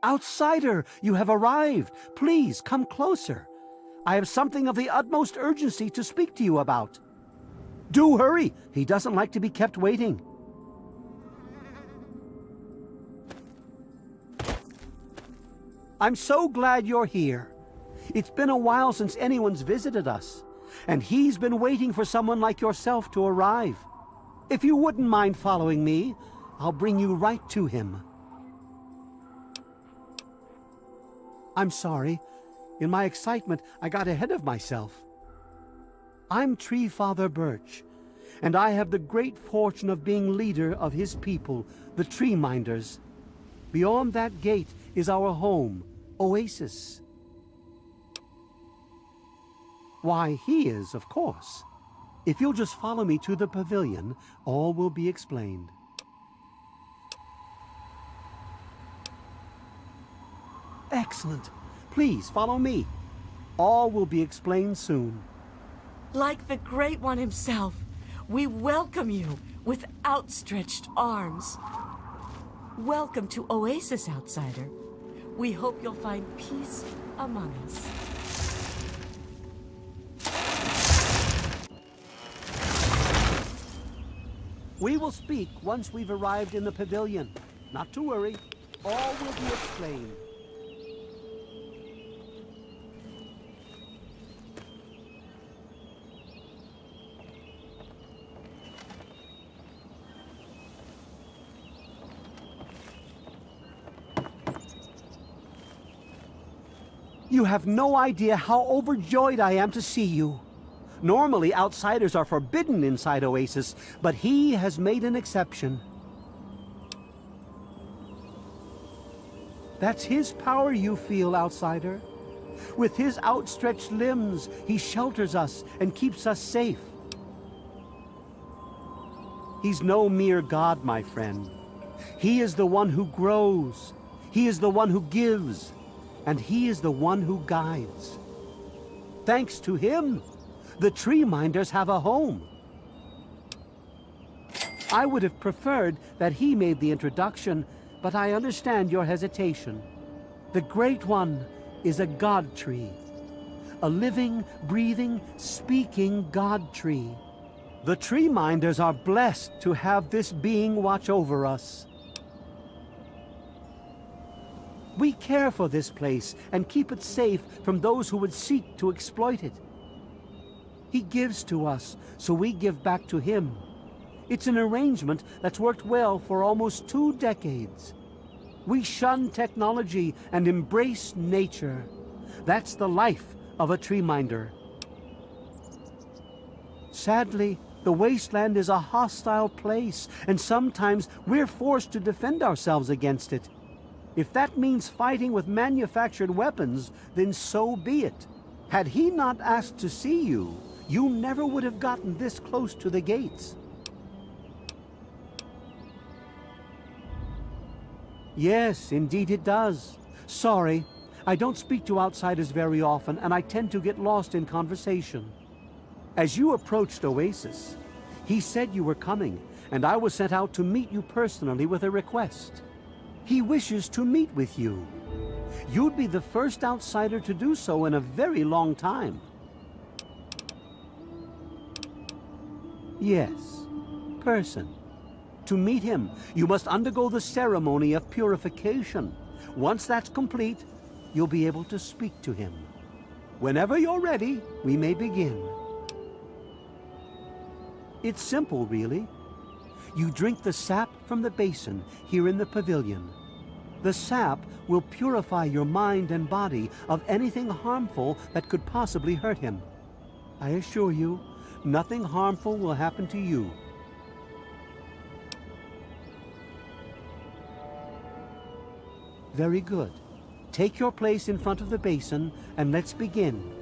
Outsider, you have arrived. Please come closer. I have something of the utmost urgency to speak to you about. Do hurry. He doesn't like to be kept waiting. I'm so glad you're here. It's been a while since anyone's visited us, and he's been waiting for someone like yourself to arrive. If you wouldn't mind following me, I'll bring you right to him. I'm sorry. In my excitement, I got ahead of myself. I'm Tree Father Birch, and I have the great fortune of being leader of his people, the Tree Minders. Beyond that gate is our home, Oasis. Why, he is, of course. If you'll just follow me to the pavilion, all will be explained. Excellent. Please follow me. All will be explained soon. Like the Great One himself, we welcome you with outstretched arms. Welcome to Oasis, outsider. We hope you'll find peace among us. We will speak once we've arrived in the pavilion. Not to worry. All will be explained. You have no idea how overjoyed I am to see you. Normally, outsiders are forbidden inside Oasis, but he has made an exception. That's his power you feel, outsider. With his outstretched limbs, he shelters us and keeps us safe. He's no mere god, my friend. He is the one who grows. He is the one who gives. And he is the one who guides. Thanks to him, the Tree Minders have a home. I would have preferred that he made the introduction, but I understand your hesitation. The Great One is a god tree. A living, breathing, speaking god tree. The Tree Minders are blessed to have this being watch over us. We care for this place and keep it safe from those who would seek to exploit it. He gives to us, so we give back to him. It's an arrangement that's worked well for almost 2 decades. We shun technology and embrace nature. That's the life of a tree minder. Sadly, the wasteland is a hostile place, and sometimes we're forced to defend ourselves against it. If that means fighting with manufactured weapons, then so be it. Had he not asked to see you, you never would have gotten this close to the gates. Yes, indeed it does. Sorry, I don't speak to outsiders very often, and I tend to get lost in conversation. As you approached Oasis, he said you were coming, and I was sent out to meet you personally with a request. He wishes to meet with you. You'd be the first outsider to do so in a very long time. Yes, person. To meet him, you must undergo the ceremony of purification. Once that's complete, you'll be able to speak to him. Whenever you're ready, we may begin. It's simple, really. You drink the sap from the basin here in the pavilion. The sap will purify your mind and body of anything harmful that could possibly hurt him. I assure you, nothing harmful will happen to you. Very good. Take your place in front of the basin and let's begin.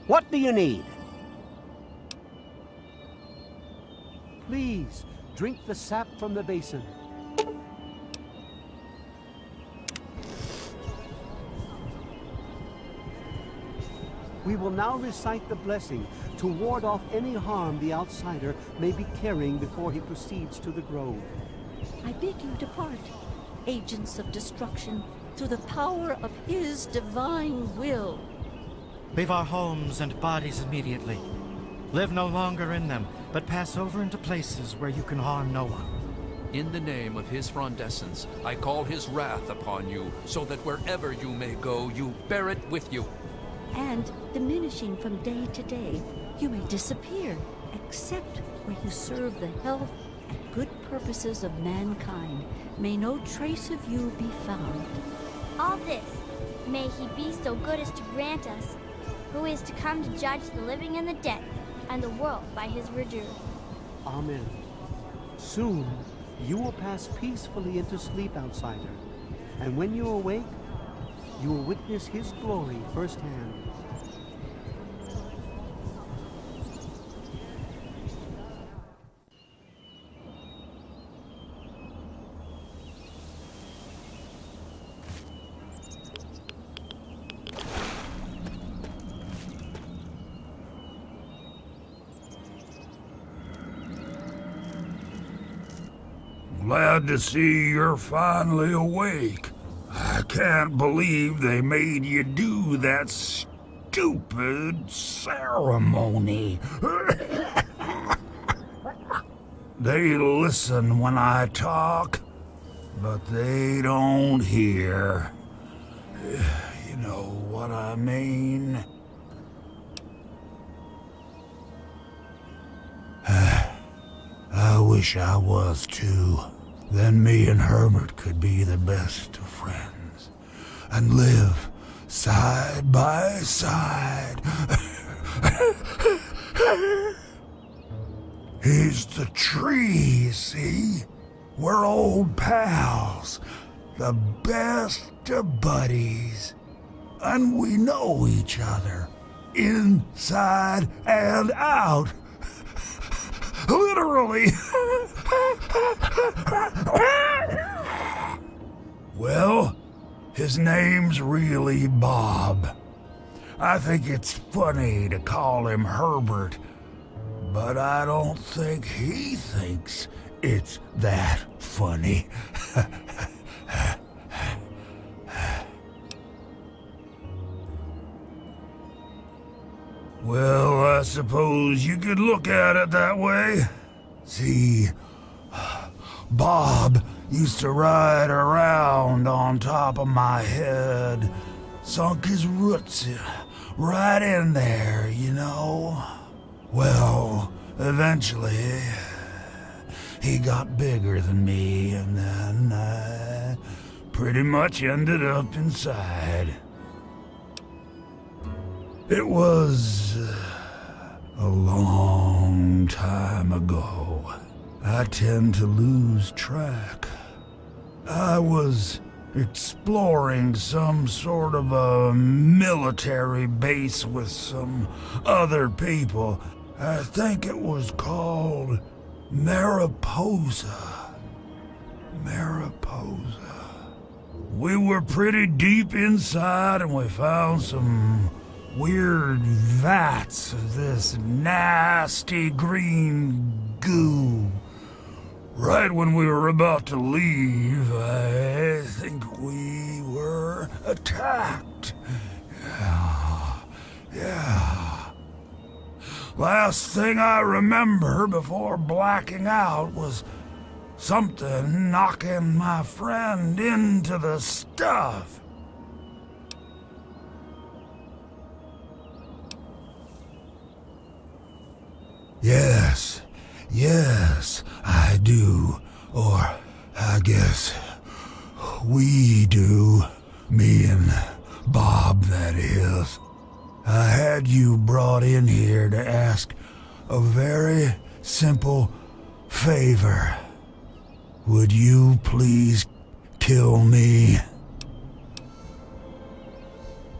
What do you need? Please, drink the sap from the basin. We will now recite the blessing to ward off any harm the outsider may be carrying before he proceeds to the grove. I bid you depart, agents of destruction, through the power of his divine will. Leave our homes and bodies immediately. Live no longer in them, but pass over into places where you can harm no one. In the name of his frondescence, I call his wrath upon you, so that wherever you may go, you bear it with you. And, diminishing from day to day, you may disappear, except where you serve the health and good purposes of mankind. May no trace of you be found. All this, may he be so good as to grant us, who is to come to judge the living and the dead, and the world by his verdure. Amen. Soon, you will pass peacefully into sleep, outsider. And when you awake, you will witness his glory firsthand. Glad to see you're finally awake. I can't believe they made you do that stupid ceremony. They listen when I talk, but they don't hear. You know what I mean? I wish I was too. Then me and Herbert could be the best of friends and live side by side. He's the tree, see? We're old pals, the best of buddies, and we know each other inside and out. Literally. Well, his name's really Bob. I think it's funny to call him Herbert, but I don't think he thinks it's that funny. Well, I suppose you could look at it that way. See, Bob used to ride around on top of my head, sunk his roots right in there, you know. Well, eventually, he got bigger than me, and then I pretty much ended up inside. It was a long time ago. I tend to lose track. I was exploring some sort of a military base with some other people. I think it was called Mariposa. Mariposa. We were pretty deep inside and we found some weird vats of this nasty green goo. Right when we were about to leave, I think we were attacked. Yeah. Last thing I remember before blacking out was something knocking my friend into the stuff. Yes, I do. Or, I guess, we do. Me and Bob, that is. I had you brought in here to ask a very simple favor. Would you please kill me?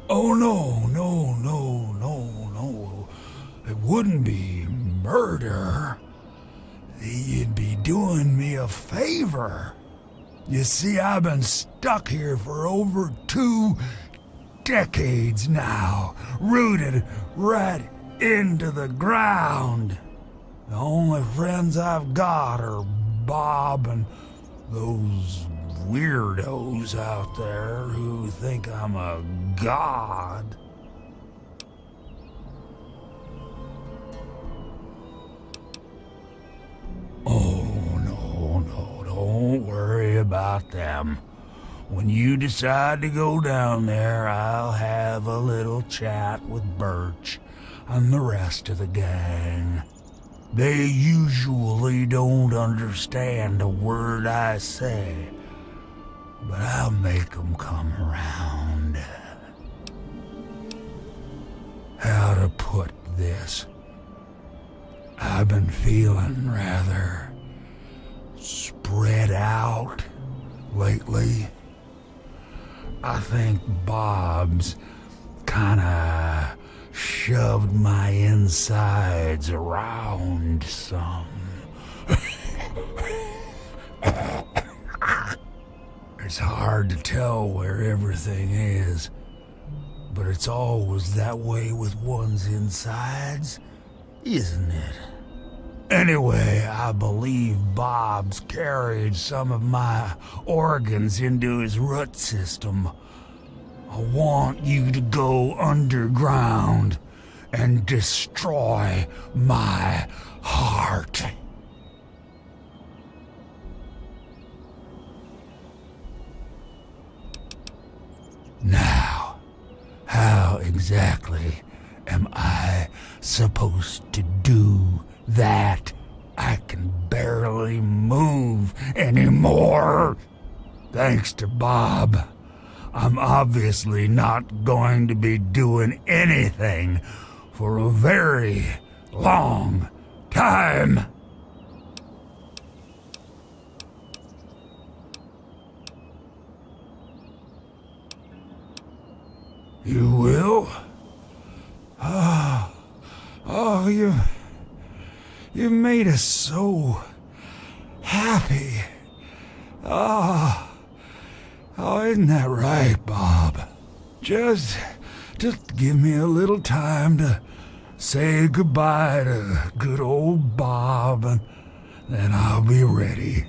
Oh, no, wouldn't be murder. You'd be doing me a favor. You see, I've been stuck here for over 2 decades now, rooted right into the ground. The only friends I've got are Bob and those weirdos out there who think I'm a god. Oh, no, don't worry about them. When you decide to go down there, I'll have a little chat with Birch and the rest of the gang. They usually don't understand a word I say, but I'll make them come around. How to put this? I've been feeling rather spread out lately. I think Bob's kinda shoved my insides around some. It's hard to tell where everything is, but it's always that way with one's insides, isn't it? Anyway, I believe Bob's carried some of my organs into his root system. I want you to go underground and destroy my heart. Now, how exactly am I supposed to do that? I can barely move anymore. Thanks to Bob, I'm obviously not going to be doing anything for a very long time. You will? Oh, you made us so happy. Oh, isn't that right, Bob? Just give me a little time to say goodbye to good old Bob, and then I'll be ready.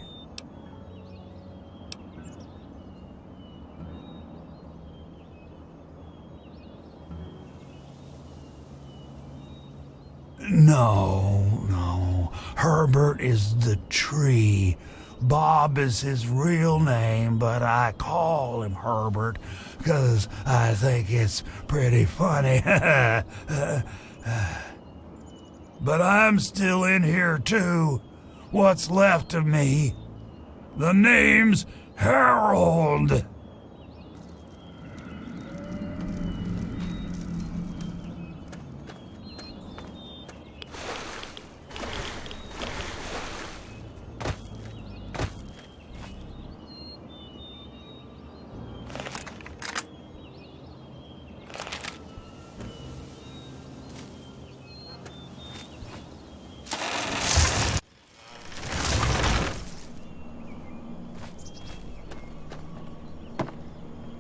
No. Herbert is the tree. Bob is his real name, but I call him Herbert because I think it's pretty funny. But I'm still in here too. What's left of me? The name's Harold.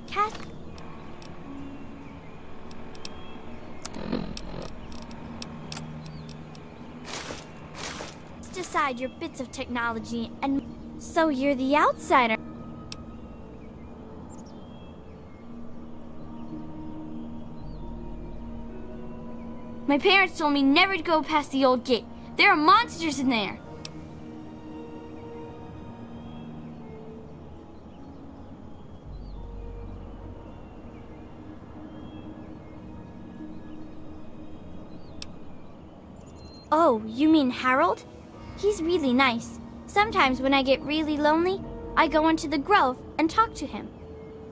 Cat? Just aside your bits of technology, and so you're the outsider. My parents told me never to go past the old gate. There are monsters in there. Oh, you mean Harold? He's really nice. Sometimes when I get really lonely, I go into the grove and talk to him.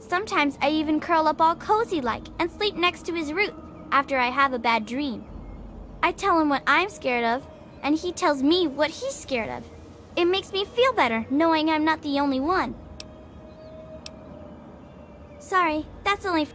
Sometimes I even curl up all cozy-like and sleep next to his root after I have a bad dream. I tell him what I'm scared of, and he tells me what he's scared of. It makes me feel better knowing I'm not the only one. Sorry, that's only...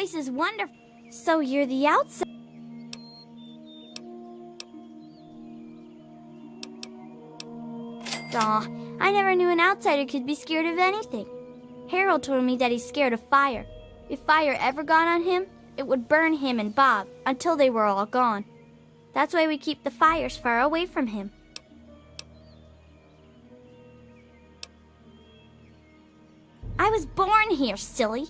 place is wonderful. So you're the outside. Aw, I never knew an outsider could be scared of anything. Harold told me that he's scared of fire. If fire ever got on him, it would burn him and Bob until they were all gone. That's why we keep the fires far away from him. I was born here, silly.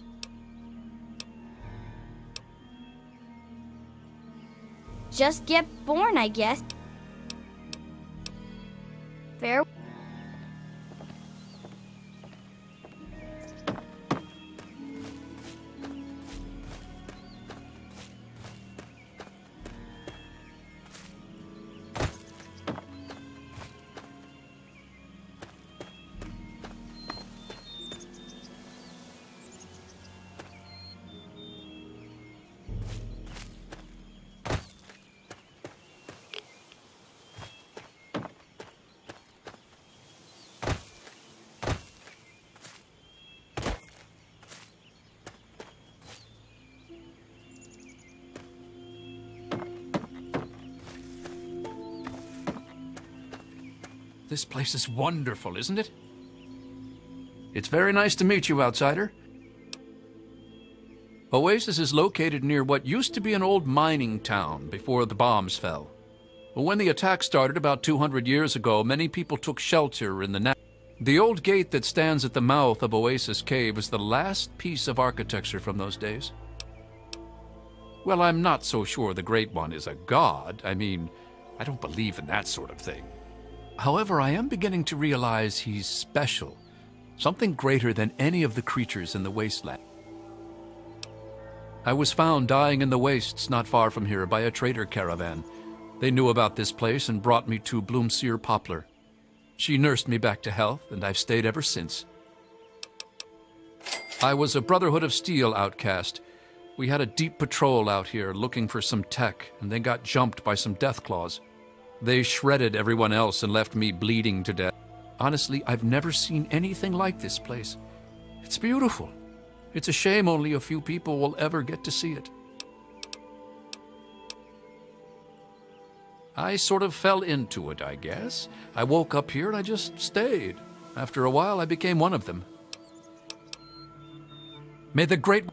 Just get born, I guess. Fair. This place is wonderful, isn't it? It's very nice to meet you, outsider. Oasis is located near what used to be an old mining town before the bombs fell. When the attack started about 200 years ago, many people took shelter in the The old gate that stands at the mouth of Oasis Cave is the last piece of architecture from those days. Well, I'm not so sure the Great One is a god. I mean, I don't believe in that sort of thing. However, I am beginning to realize he's special, something greater than any of the creatures in the wasteland. I was found dying in the wastes not far from here by a trader caravan. They knew about this place and brought me to Bloomseer Poplar. She nursed me back to health, and I've stayed ever since. I was a Brotherhood of Steel outcast. We had a deep patrol out here looking for some tech, and they got jumped by some Deathclaws. They shredded everyone else and left me bleeding to death. Honestly, I've never seen anything like this place. It's beautiful. It's a shame only a few people will ever get to see it. I sort of fell into it, I guess. I woke up here and I just stayed. After a while, I became one of them. May the Great...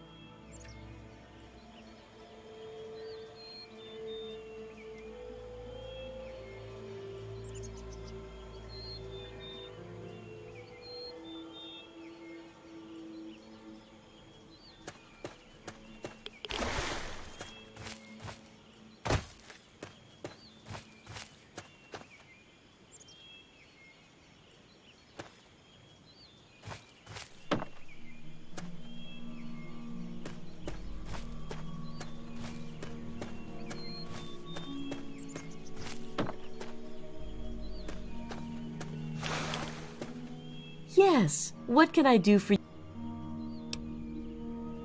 Yes, what can I do for you?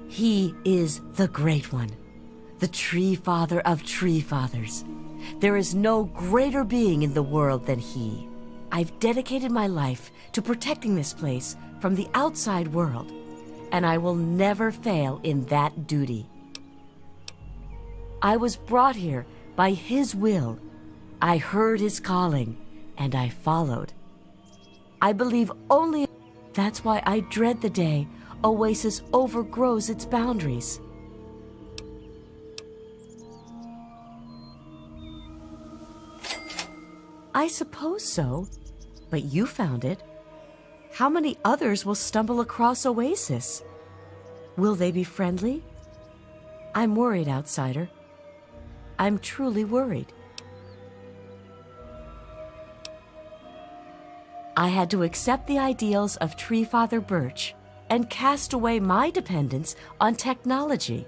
He is the Great One, the Tree Father of Tree Fathers. There is no greater being in the world than he. I've dedicated my life to protecting this place from the outside world, and I will never fail in that duty. I was brought here by his will. I heard his calling, and I followed. I believe only... That's why I dread the day Oasis overgrows its boundaries. I suppose so, but you found it. How many others will stumble across Oasis? Will they be friendly? I'm worried, outsider. I'm truly worried. I had to accept the ideals of Tree Father Birch and cast away my dependence on technology.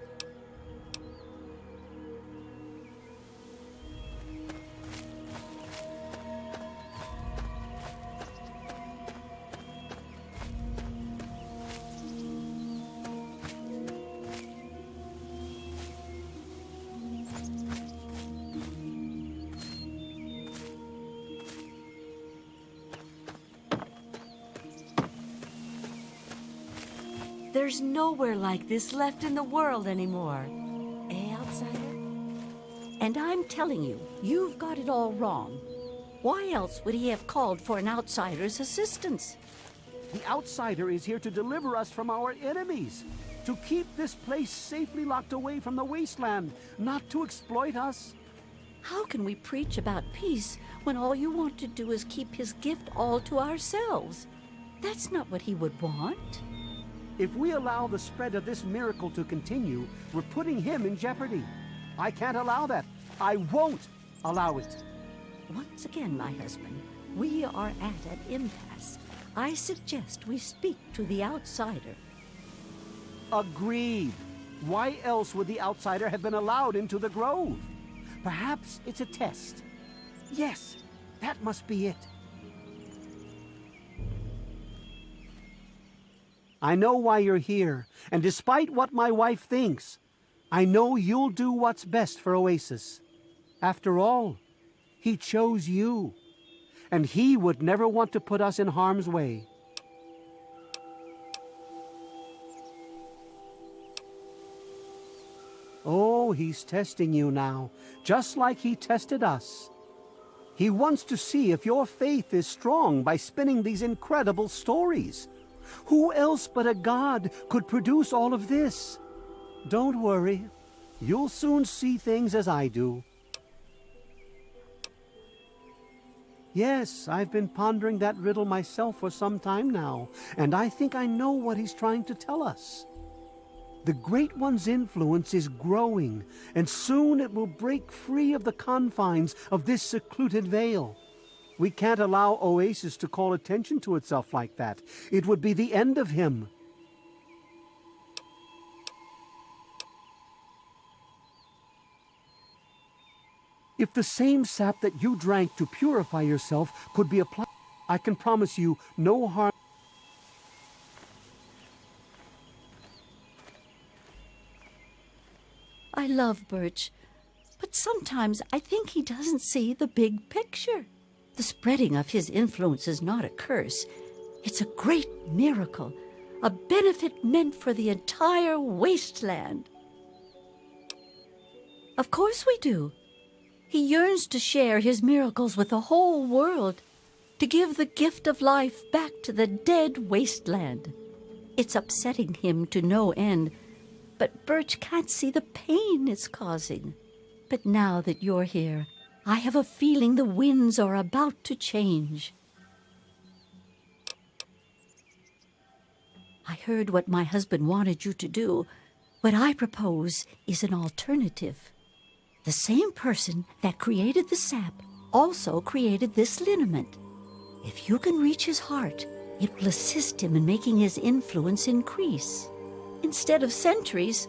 There's nowhere like this left in the world anymore. Eh, outsider? And I'm telling you, you've got it all wrong. Why else would he have called for an outsider's assistance? The outsider is here to deliver us from our enemies, to keep this place safely locked away from the wasteland, not to exploit us. How can we preach about peace when all you want to do is keep his gift all to ourselves? That's not what he would want. If we allow the spread of this miracle to continue, we're putting him in jeopardy. I can't allow that. I won't allow it. Once again, my husband, we are at an impasse. I suggest we speak to the outsider. Agreed. Why else would the outsider have been allowed into the grove? Perhaps it's a test. Yes, that must be it. I know why you're here, and despite what my wife thinks, I know you'll do what's best for Oasis. After all, he chose you, and he would never want to put us in harm's way. Oh, he's testing you now, just like he tested us. He wants to see if your faith is strong by spinning these incredible stories. Who else but a god could produce all of this? Don't worry. You'll soon see things as I do. Yes, I've been pondering that riddle myself for some time now, and I think I know what he's trying to tell us. The Great One's influence is growing, and soon it will break free of the confines of this secluded vale. We can't allow Oasis to call attention to itself like that. It would be the end of him. If the same sap that you drank to purify yourself could be applied, I can promise you no harm. I love Birch, but sometimes I think he doesn't see the big picture. The spreading of his influence is not a curse. It's a great miracle, a benefit meant for the entire wasteland. Of course we do. He yearns to share his miracles with the whole world, to give the gift of life back to the dead wasteland. It's upsetting him to no end, but Birch can't see the pain it's causing. But now that you're here, I have a feeling the winds are about to change. I heard what my husband wanted you to do. What I propose is an alternative. The same person that created the sap also created this liniment. If you can reach his heart, it will assist him in making his influence increase. Instead of centuries,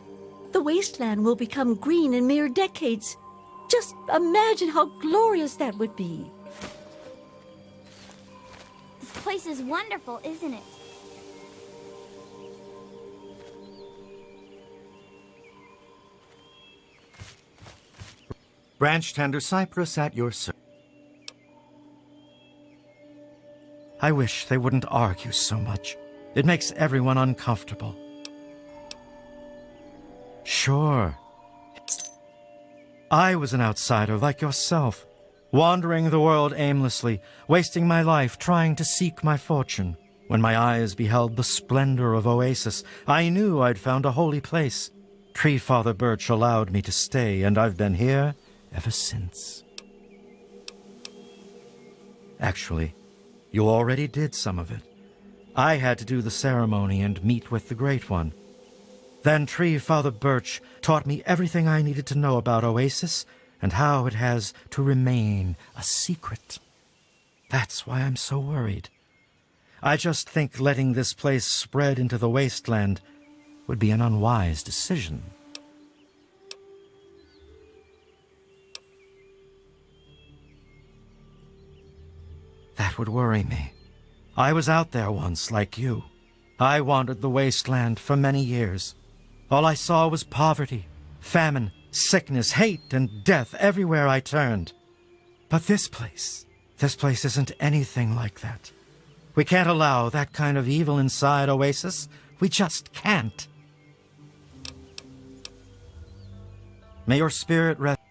the wasteland will become green in mere decades. Just imagine how glorious that would be. This place is wonderful, isn't it? Branch tender cypress at your service. I wish they wouldn't argue so much. It makes everyone uncomfortable. Sure. I was an outsider like yourself, wandering the world aimlessly, wasting my life trying to seek my fortune. When my eyes beheld the splendor of Oasis, I knew I'd found a holy place. Tree Father Birch allowed me to stay, and I've been here ever since. Actually, you already did some of it. I had to do the ceremony and meet with the Great One. Then Tree Father Birch taught me everything I needed to know about Oasis and how it has to remain a secret. That's why I'm so worried. I just think letting this place spread into the wasteland would be an unwise decision. That would worry me. I was out there once, like you. I wandered the wasteland for many years. All I saw was poverty, famine, sickness, hate, and death everywhere I turned. But this place isn't anything like that. We can't allow that kind of evil inside Oasis. We just can't. May your spirit rest.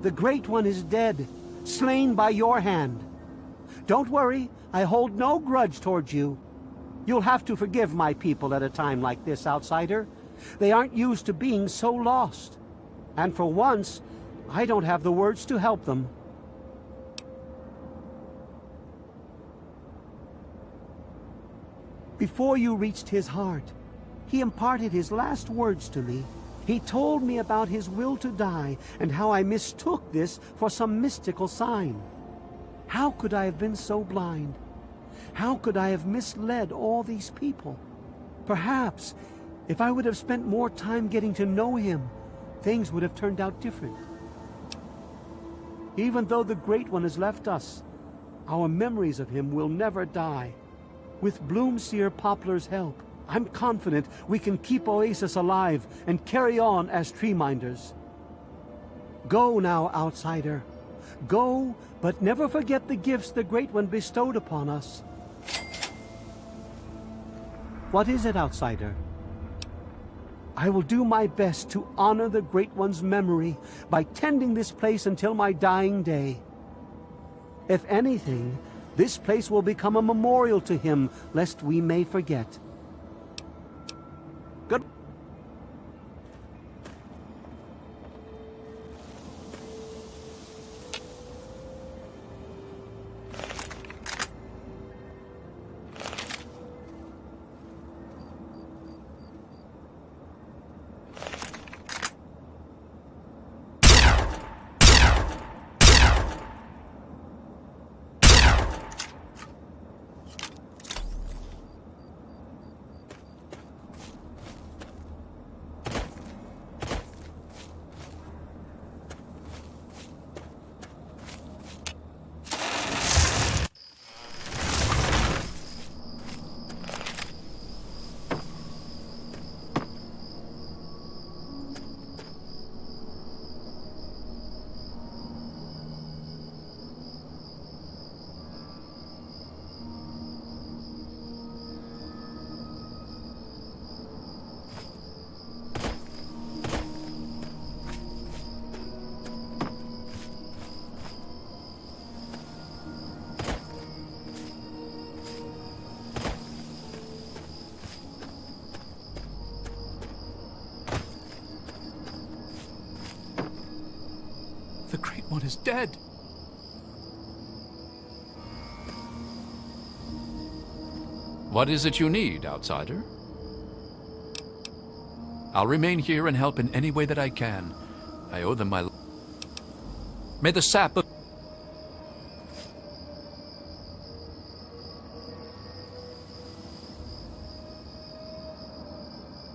The Great One is dead, slain by your hand. Don't worry, I hold no grudge towards you. You'll have to forgive my people at a time like this, outsider. They aren't used to being so lost. And for once, I don't have the words to help them. Before you reached his heart, he imparted his last words to me. He told me about his will to die and how I mistook this for some mystical sign. How could I have been so blind? How could I have misled all these people? Perhaps, if I would have spent more time getting to know him, things would have turned out different. Even though the Great One has left us, our memories of him will never die. With Bloomseer Poplar's help, I'm confident we can keep Oasis alive and carry on as tree minders. Go now, outsider. Go, but never forget the gifts the Great One bestowed upon us. What is it, outsider? I will do my best to honor the Great One's memory by tending this place until my dying day. If anything, this place will become a memorial to him, lest we may forget. Good. The Great One is dead. What is it you need, outsider? I'll remain here and help in any way that I can. I owe them my life. May the sap of...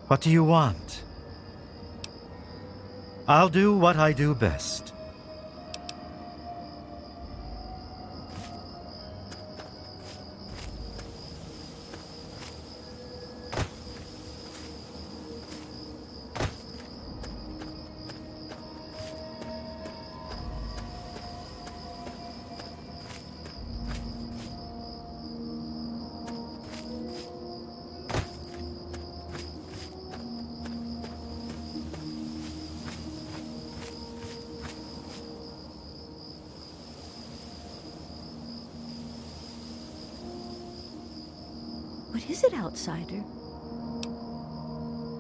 What do you want? I'll do what I do best. What is it, outsider?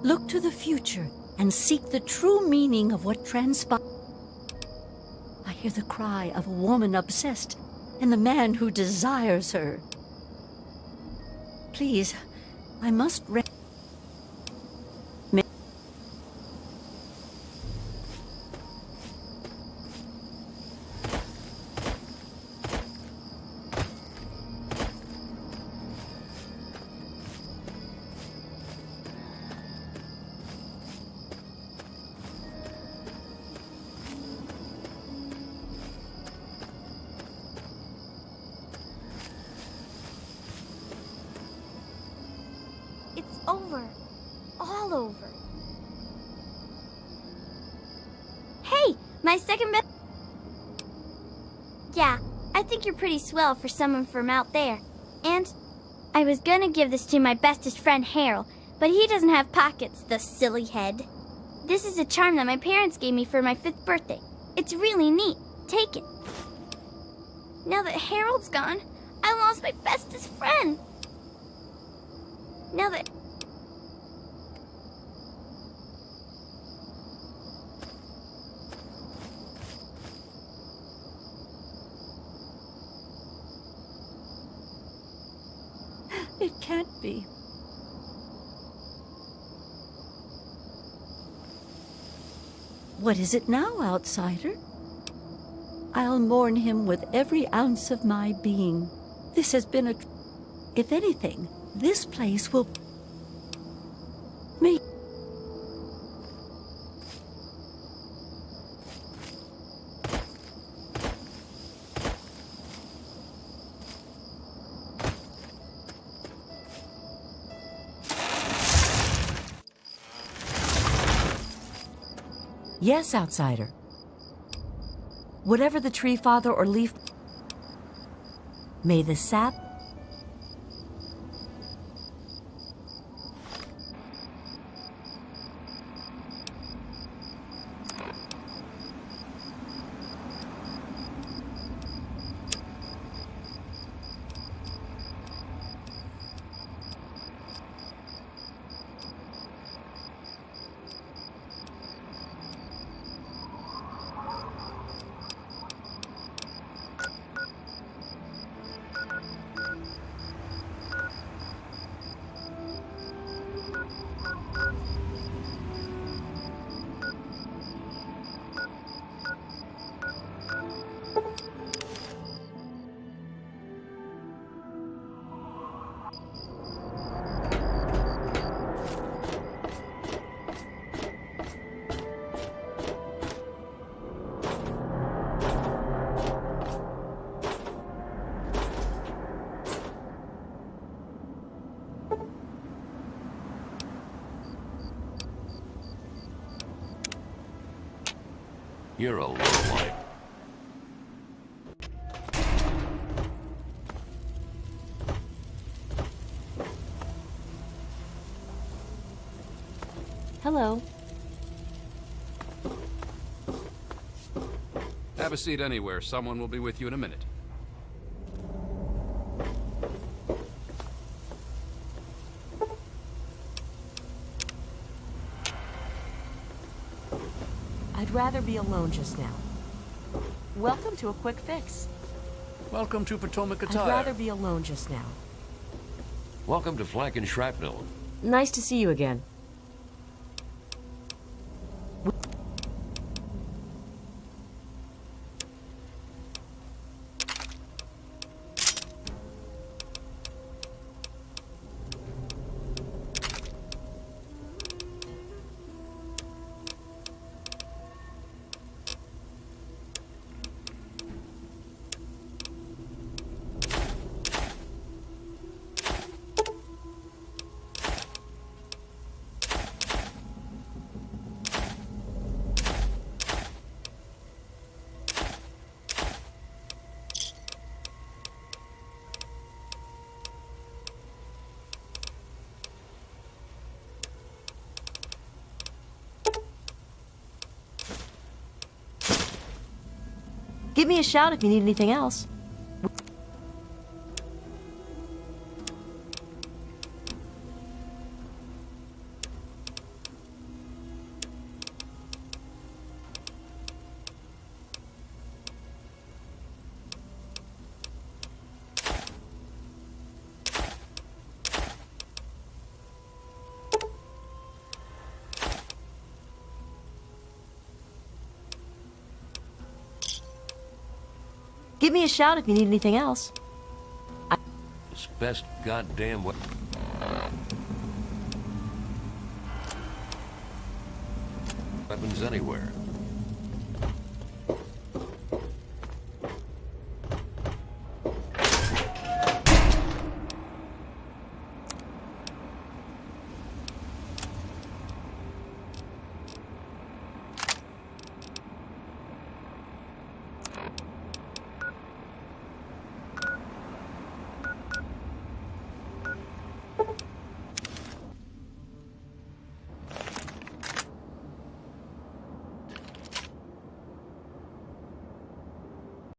Look to the future and seek the true meaning of what transpired. I hear the cry of a woman obsessed and the man who desires her. Please, I must It's over. All over. Hey, my second best... Yeah, I think you're pretty swell for someone from out there. And I was gonna give this to my bestest friend Harold, but he doesn't have pockets, the silly head. This is a charm that my parents gave me for my 5th birthday. It's really neat. Take it. Now that Harold's gone, I lost my bestest friend. Now that... It can't be. What is it now, outsider? I'll mourn him with every ounce of my being. This has been a... If anything, this place will... Make... Yes, outsider. Whatever the tree father or leaf... May the sap... You're a lowlife. Hello. Have a seat anywhere. Someone will be with you in a minute. I'd rather be alone just now. Welcome to a quick fix. Welcome to Potomac Attire. I'd rather be alone just now. Welcome to Flank and Shrapnel. Nice to see you again. Give me a shout if you need anything else. Give me a shout if you need anything else. It's best goddamn way. Weapons anywhere.